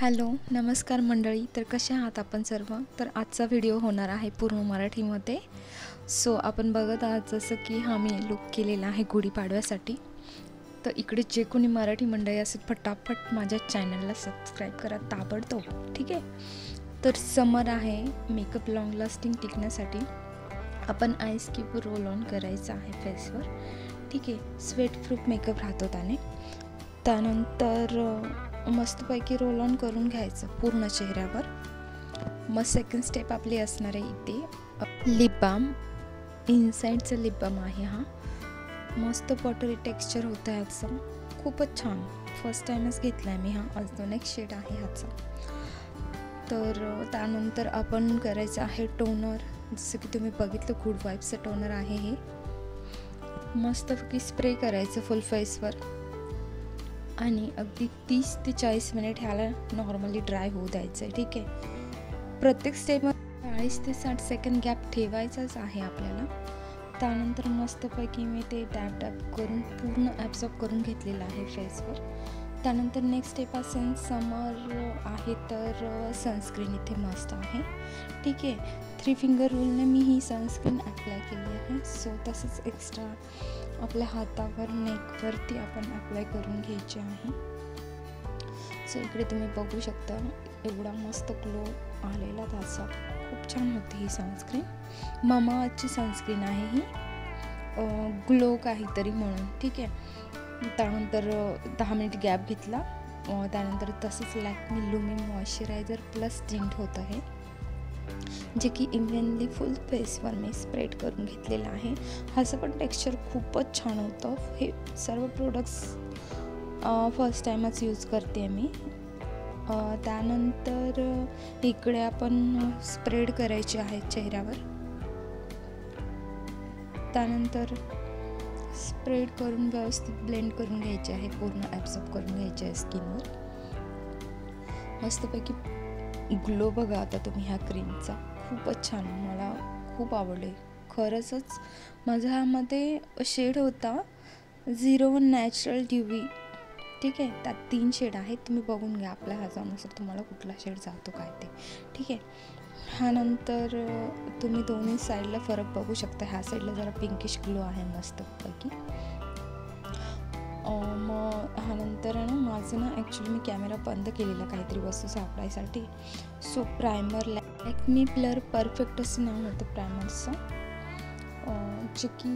Hello नमस्कार मंडळी. तर कशा आहात आपण सर्व. तर आजचा व्हिडिओ होणार आहे पूर्ण मराठीमध्ये. सो आपण बघत आहात जसं की मी लुक केलेला आहे गुढीपाडव्यासाठी. तर इकडे जे कोणी मराठी मंडळी असेल फटाफट माझ्या चॅनलला सबस्क्राईब करा ताबडतोब, ठीक आहे. तर समर आहे, मेकअप लॉंग लास्टिंग टिकण्यासाठी आपण आईस क्यूब रोल ऑन करायचं आहे फेसवर, ठीक आहे. स्वेट प्रूफ मेकअप राहतो त्यानंतर मस्तपैकी रोल ऑन करून घ्यायचं पूर्ण चेहऱ्यावर. मग सेकंड स्टेप आपली असणार आहे इथे लिप बाम. इनसाईडचं लिप बाम आहे हा. मस्त बटरी टेक्स्चर होतं आहे याचं, खूपच छान. फर्स्ट टाईमच घेतला आहे मी हा. अजून एक शेड आहे ह्याचा. तर त्यानंतर आपण करायचं आहे टोनर. जसं की तुम्ही बघितलं गुड वाईब्सचं टोनर आहे हे. मस्तपैकी स्प्रे करायचं फुल फेसवर आणि अगदी 30 ते 40 मिनिट ह्याला नॉर्मली ड्राय होऊ द्यायचं आहे, ठीक आहे. प्रत्येक स्टेपमध्ये 40 ते 60 सेकंड गॅप ठेवायचाच आहे आपल्याला. त्यानंतर मस्तपैकी मी ते डॅब करून पूर्ण ॲब्झॉर्ब करून घेतलेलं आहे फेसवर. त्यानंतर नेक्स्ट स्टेप असेल समर आहे तर सनस्क्रीन इथे मस्त आहे, ठीक आहे. 3 फिंगर रूलने मी ही सनस्क्रीन अप्लाय केली आहे. सो तसंच एक्स्ट्रा आपल्या हातावर नेकवरती आपण अप्लाय करून घ्यायचे आहे. सो इकडे तुम्ही बघू शकता एवढा मस्त ग्लो आलेला त्याचा. खूप छान होती ही सनस्क्रीन. मामाअर्थची सनस्क्रीन आहे ही, ग्लो काहीतरी म्हणून, ठीक आहे. त्यानंतर 10 मिनिट गॅप घेतला. त्यानंतर तसंच Lakme Lumii moisturiser plus tint होतं आहे, जे की इव्हनली फुल फेसवर मी स्प्रेड करून घेतलेलं आहे. ह्याचं पण टेक्स्चर खूपच छान होतं. हे सर्व प्रोडक्ट्स फर्स्ट टाईमच यूज करते मी. त्यानंतर इकडे आपण स्प्रेड करायचे आहे चेहऱ्यावर. त्यानंतर स्प्रेड करून व्यवस्थित ब्लेंड करून घ्यायचे आहे, पूर्ण ॲब्झॉर्ब करून घ्यायचे आहे स्किनवर. मस्तपैकी ग्लो बघा आता तुम्ही ह्या क्रीमचा, खूपच छान. मला खूप आवडले खरंच. माझ्या ह्यामध्ये शेड होता 01 नॅचरल ड्यूवी, ठीक आहे. त्यात 3 शेड आहेत. तुम्ही बघून घ्या आपल्या ह्याच्यानुसार तुम्हाला कुठला शेड जातो काय ते, ठीक आहे. ह्यानंतर तुम्ही दोन्ही साईडला फरक बघू शकता. ह्या साईडला जरा पिंकिश ग्लो आहे मस्तपैकी. मग ह्यानंतर आहे ना माझं ॲक्च्युली मी कॅमेरा बंद केलेला काहीतरी वस्तू सापडायसाठी. So primer Lakme blur perfect असं नाव होतं प्रायमरचं, जे की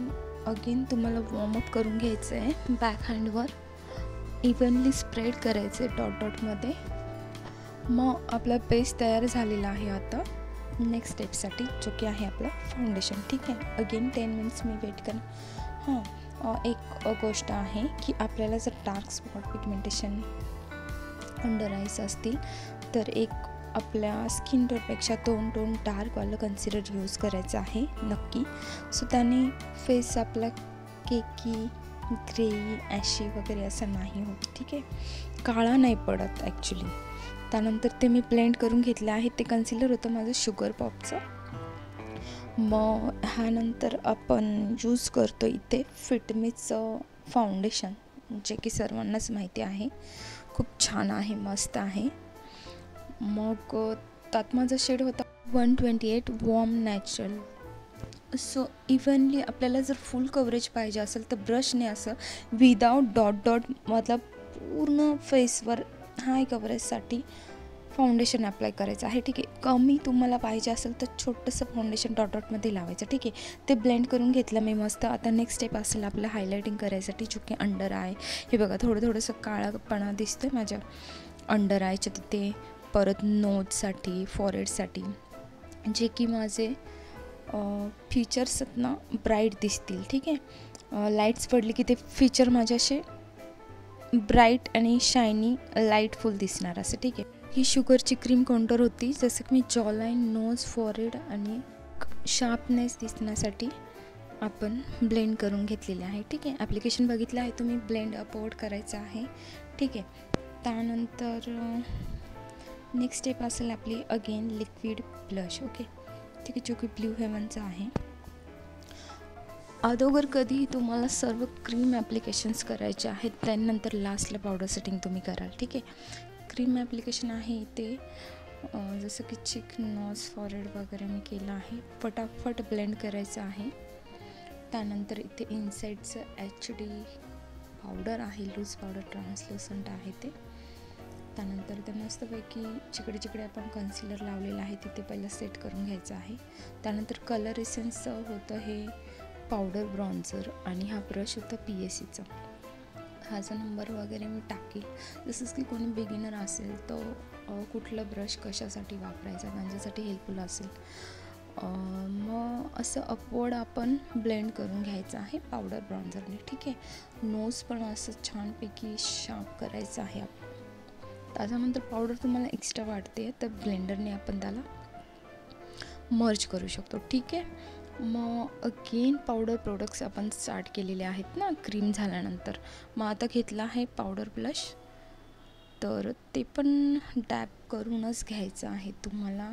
अगेन तुम्हाला वॉर्मअप करून घ्यायचं आहे. बॅक हँडवर इव्हनली स्प्रेड करायचं आहे डॉटमध्ये. मग आपला बेस तयार झालेला आहे आता नेक्स्ट स्टेपसाठी, जो की आहे आपला फाउंडेशन, ठीक आहे. अगेन 10 मिनिट्स मी वेट करेन. एक गोष्ट आहे की आपल्याला जर dark spot pigmentation under eyes असतील तर एक आपल्या स्किन टोनपेक्षा 2 टोन डार्कवालं कन्सिलर यूज करायचं आहे नक्की. सो त्याने फेस आपला केकी ग्रे ॲशी वगैरे असं नाही होत, ठीक आहे. काळा नाही पडत ॲक्च्युली. त्यानंतर ते मी ब्लेंड करून घेतले आहे. ते कन्सिलर होतं माझं शुगर पॉपचं. मग ह्यानंतर आपण यूज करतो इथे फिटमीचं फाउंडेशन, जे की सर्वांनाच माहिती आहे. खूप छान आहे, मस्त आहे. मग त्यात माझा शेड होता 128 वॉर्म नॅचरल. सो इव्हनली आपल्याला जर फुल कव्हरेज पाहिजे असेल तर ब्रशने असं विदाउट डॉट मतलब पूर्ण फेसवर हाय कव्हरेजसाठी फाउंडेशन अप्लाय करायचं आहे, ठीक आहे. कमी तुम्हाला पाहिजे असेल तर छोटंसं फाउंडेशन डॉटमध्ये लावायचं, ठीक आहे. ते ब्लेंड करून घेतलं मी मस्त. आता नेक्स्ट स्टेप असेल आपलं हायलायटिंग करायसाठी, जो की अंडर आय. हे बघा थोडंसं काळापणा दिसतं आहे माझ्या अंडर आयच्या तिथे. परत नोजसाठी, फॉरहेडसाठी, जे की माझे फीचर्स आहेत ना ब्राईट दिसतील, ठीक आहे. लाईट्स पडली की ते फीचर माझे असे ब्राईट आणि शायनी लाईटफुल दिसणार असं, ठीक आहे. ही शुगरची क्रीम काउंटर होती, जसं की मी जॉलाईन, नोज, फॉरहेड आणि शार्पनेस दिसण्यासाठी आपण ब्लेंड करून घेतलेले आहे, ठीक आहे. ॲप्लिकेशन बघितलं आहे तुम्ही. ब्लेंड अपवर्ड करायचं आहे, ठीक आहे. त्यानंतर नेक्स्ट स्टेप असेल आपली अगेन लिक्विड ब्लश, ओके, ठीक आहे, जो की ब्ल्यू हेवनचा आहे. अगोदर कधी तुम्हाला सर्व क्रीम ॲप्लिकेशन्स करायचे आहेत, त्यानंतर लास्टला पावडर सेटिंग तुम्ही कराल, ठीक आहे. क्रीम ॲप्लिकेशन आहे इथे, जसं की चिक, नॉज, फॉरहेड वगैरे मी केलं आहे. फटाफट ब्लेंड करायचं आहे. त्यानंतर इथे इनसाईडचं HD पावडर आहे, लूज पावडर, ट्रान्सलुसंट आहे ते. त्यानंतर ते मस्तपैकी जिकडे आपण कन्सिलर लावलेलं आहे तिथे पहिलं सेट करून घ्यायचं आहे. त्यानंतर कलर एसेन्सचं होतं हे पावडर ब्रॉन्झर आणि हा ब्रश होता PSCचा. ह्याचा नंबर वगैरे मी टाकेल. जसंच की कोणी बिगिनर असेल तर कुठलं ब्रश कशासाठी वापरायचा त्यांच्यासाठी हेल्पफुल असेल. मग असं अपवर्ड आपण ब्लेंड करून घ्यायचं आहे पावडर ब्रॉन्झरने. ठीक आहे. नोज पण असं छानपैकी शार्प करायचं आहे. त्याच्यानंतर पावडर तुम्हाला एक्स्ट्रा वाटते तर ब्लेंडरने आपण त्याला मर्ज करू शकतो. ठीक आहे. मग अगेन पावडर प्रोडक्ट्स आपण स्टार्ट केलेले आहेत ना क्रीम झाल्यानंतर. मग आता घेतला आहे पावडर ब्लश, तर ते पण डॅप करूनच घ्यायचं आहे तुम्हाला.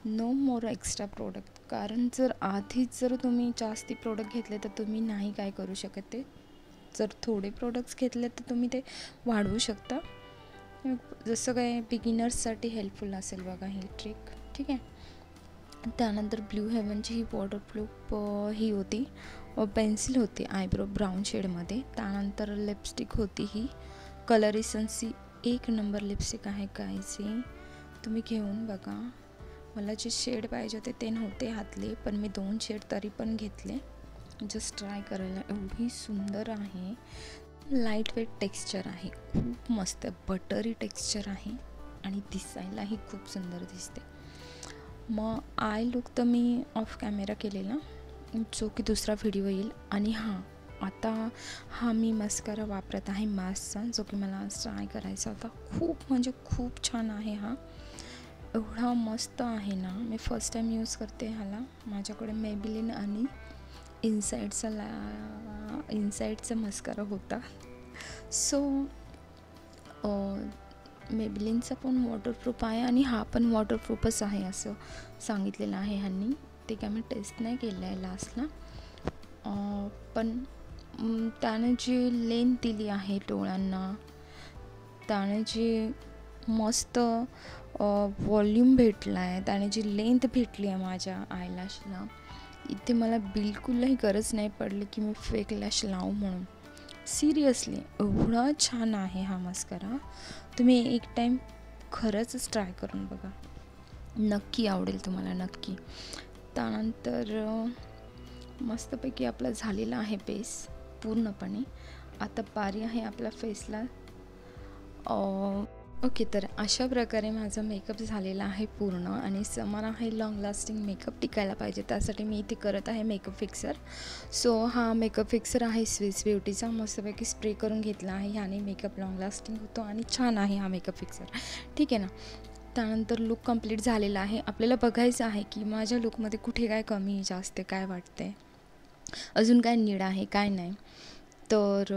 नो मोर एक्स्ट्रा प्रोडक्ट, कारण जर आधीच जर तुम्ही जास्ती प्रोडक्ट घेतले तर तुम्ही नाही काय करू शकत. ते जर थोडे प्रोडक्ट्स घेतले तर तुम्ही ते वाढवू शकता. जसं काय बिगिनर्ससाठी हेल्पफुल असेल बघा ही ट्रिक. ठीक आहे. त्यानंतर ब्लू हेवनची ही वॉटरप्रूफ ही होती पेन्सिल होती आयब्रो ब्राऊन शेडमध्ये. त्यानंतर लिपस्टिक होती ही कलर एसेन्सची 1 नंबर लिपस्टिक आहे गाईची, तुम्ही घेऊन बघा. मला जे शेड पाहिजे होते ते नव्हते हातले, पण मी 2 शेड तरी पण घेतले जस्ट ट्राय करायला. एवढी सुंदर आहे. लाईट वेट टेक्स्चर आहे, खूप मस्त बटरी टेक्स्चर आहे आणि दिसायलाही खूप सुंदर दिसते. मग आय लुक तर मी ऑफ कॅमेरा केलेला, जो की दुसरा व्हिडिओ येईल. आणि आता हा मी मस्कारा वापरत आहे मास्कचा, जो की मला ट्राय करायचा होता. खूप म्हणजे खूप छान आहे हा, एवढा मस्त आहे ना. मी फर्स्ट टाईम यूज करते ह्याला. माझ्याकडे मेबिलिन आणि इनसाईडचा मस्कारा होता. सो मेबिलिनचा पण वॉटरप्रूफ आहे आणि हा पण वॉटरप्रूफच आहे असं सांगितलेलं आहे ह्यांनी. ते काय मी टेस्ट नाही केलं आहे लास्टला. पण त्याने जी लेंथ दिली आहे डोळ्यांना, त्याने जी मस्त व्हॉल्यूम भेटला आहे, त्याने जी लेंथ भेटली आहे माझ्या आयलॅशला, इथे मला बिलकुलही गरज नाही पडली की मी फेक लॅश लावू म्हणून. सिरियसली एवढा छान आहे हा मस्कारा. तुम्ही एक टाईम खरंच ट्राय करून बघा, नक्की आवडेल तुम्हाला, नक्की. त्यानंतर मस्तपैकी आपला झालेला आहे बेस पूर्णपणे. आता बारी आहे आपल्या फेसला. ओके, तर अशा प्रकारे माझा मेकअप झालेला आहे पूर्ण आणि समर आहे, लॉंग लास्टिंग मेकअप टिकायला पाहिजे, त्यासाठी मी इथे करत आहे मेकअप फिक्सर. सो हा मेकअप फिक्सर आहे स्विस ब्युटीचा, मस्तपैकी स्प्रे करून घेतला आहे. ह्याने मेकअप लॉंग लास्टिंग होतो आणि छान आहे हा मेकअप फिक्सर. ठीक आहे ना. त्यानंतर लुक कंप्लीट झालेला आहे. आपल्याला बघायचं आहे की माझ्या लुकमध्ये कुठे काय कमी जास्त काय वाटते, अजून काय नीड आहे काय नाही. तर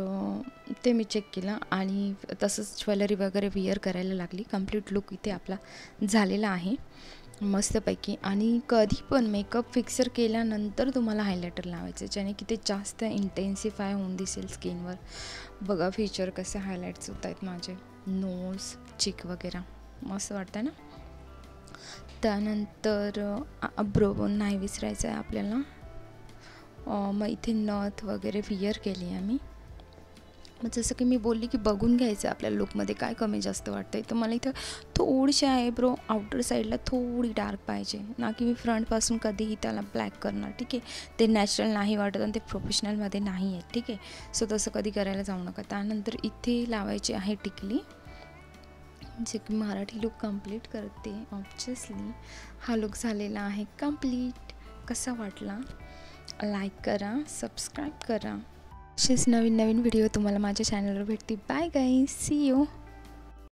ते मी चेक केलं आणि तसंच ज्वेलरी वगैरे विअर करायला लागली. कंप्लीट लुक इथे आपला झालेला आहे मस्तपैकी. आणि कधी पण मेकअप फिक्सर केल्यानंतर तुम्हाला हायलायटर लावायचं, ज्याने की ते जास्त इंटेन्सिफाय होऊन दिसेल स्किनवर. बघा फीचर कसे हायलाईट्स होत आहेत माझे, नोज, चिक वगैरे मस्त वाटतं ना. त्यानंतर ब्रोबोन नाही विसरायचं आहे आपल्याला. मग इथे नथ वगैरे विअर केली आहे मी. मग जसं की मी बोलली की बघून घ्यायचं आपल्या लुकमध्ये काय कमी जास्त वाटतं आहे. तर मला इथं थोडीशी आयब्रो आउटर साईडला थोडी डार्क पाहिजे ना, की मी फ्रंटपासून कधीही त्याला ब्लॅक करणार. ठीक आहे. ते नॅचरल नाही वाटत आणि ते प्रोफेशनलमध्ये नाही आहे. ठीक आहे. सो तसं कधी करायला जाऊ नका. त्यानंतर इथे लावायची आहे टिकली, जे की मराठी लुक कंप्लीट करते ऑब्वियसली. हा लुक झालेला आहे कंप्लीट. कसा वाटला लाईक करा, सबस्क्राईब करा. असेच नवीन नवीन व्हिडिओ तुम्हाला माझ्या चॅनलवर भेटतील. Bye guys, see you.